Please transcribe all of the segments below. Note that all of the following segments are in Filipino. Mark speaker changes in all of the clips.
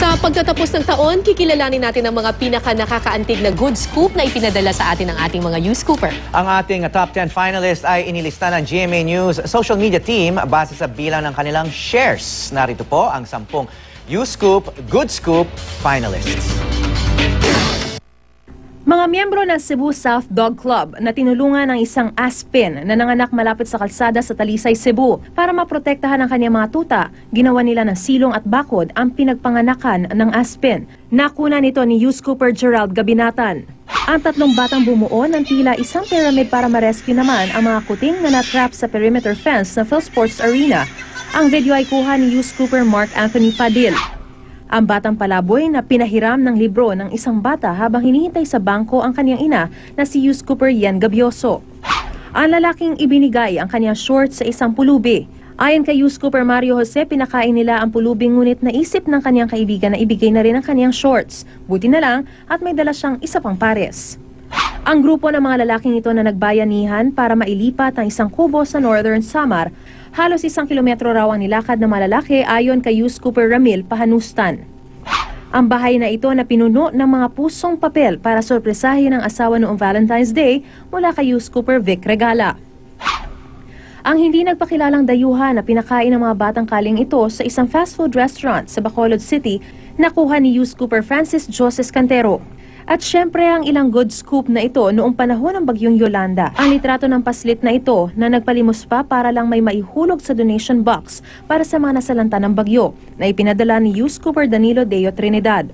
Speaker 1: Sa pagtatapos ng taon, kikilalanin natin ang mga pinaka-nakakaantig na good scoop na ipinadala sa atin ng ating mga U-Scooper.
Speaker 2: Ang ating top 10 finalist ay inilista ng GMA News social media team base sa bilang ng kanilang shares. Narito po ang 10 U-Scoop Good Scoop finalists.
Speaker 3: Mga miyembro ng Cebu South Dog Club na tinulungan ng isang aspin na nanganak malapit sa kalsada sa Talisay, Cebu para maprotektahan ang kanyang mga tuta, ginawa nila ng silong at bakod ang pinagpanganakan ng aspin. Nakuna nito ni U-Scooper Gerald Gabinatan. Ang 3 batang bumuo ng tila isang pyramid para ma-rescue naman ang mga kuting na natrap sa perimeter fence ng PhilSports Arena. Ang video ay kuha ni U-Scooper Mark Anthony Padil. Ang batang palaboy na pinahiram ng libro ng isang bata habang hinihintay sa bangko ang kanyang ina na si U-Scooper Yan Gabioso. Ang lalaking ibinigay ang kanyang shorts sa isang pulubi. Ayon kay U-Scooper Mario Jose, pinakain nila ang pulubing ngunit naisip ng kanyang kaibigan na ibigay na rin ang kanyang shorts. Buti na lang at may dala siyang isa pang pares. Ang grupo ng mga lalaking ito na nagbayanihan para mailipat ang isang kubo sa Northern Samar, halos 1 kilometro raw ang nilakad ng malalaki ayon kay U-Scooper Ramil Pahanustan. Ang bahay na ito na pinuno ng mga pusong papel para sorpresahin ang asawa noong Valentine's Day mula kay U-Scooper Vic Regala. Ang hindi nagpakilalang dayuhan na pinakain ng mga batang kaling ito sa isang fast food restaurant sa Bacolod City, nakuha ni U-Scooper Francis Joses Cantero. At syempre ang ilang good scoop na ito noong panahon ng bagyong Yolanda. Ang litrato ng paslit na ito na nagpalimos pa para lang may maihulog sa donation box para sa mga nasalanta ng bagyo na ipinadala ni U-Scooper Danilo Deo Trinidad.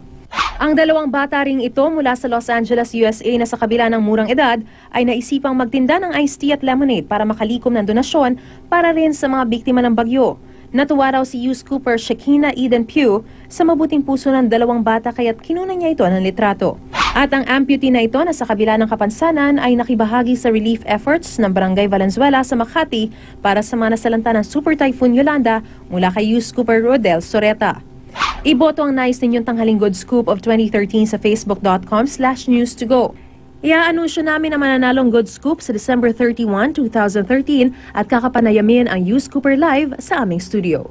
Speaker 3: Ang 2 bata ring ito mula sa Los Angeles, USA na sa kabila ng murang edad ay naisipang magtinda ng iced tea at lemonade para makalikom ng donasyon para rin sa mga biktima ng bagyo. Natuwa raw si U-Scooper Shakina Eden Pugh sa mabuting puso ng 2 bata kaya't kinunan niya ito ng litrato. At ang amputee na ito na sa kabila ng kapansanan ay nakibahagi sa relief efforts ng Barangay Valenzuela sa Makati para sa mga nasalanta ng Super Typhoon Yolanda mula kay U-Scooper Rodel Soreta. Iboto ang nais ninyong tanghaling good scoop of 2013 sa facebook.com/news2go. Iaanunsyo namin ang mananalong good scoop sa December 31, 2013 at kakapanayamin ang U-Scooper Live sa aming studio.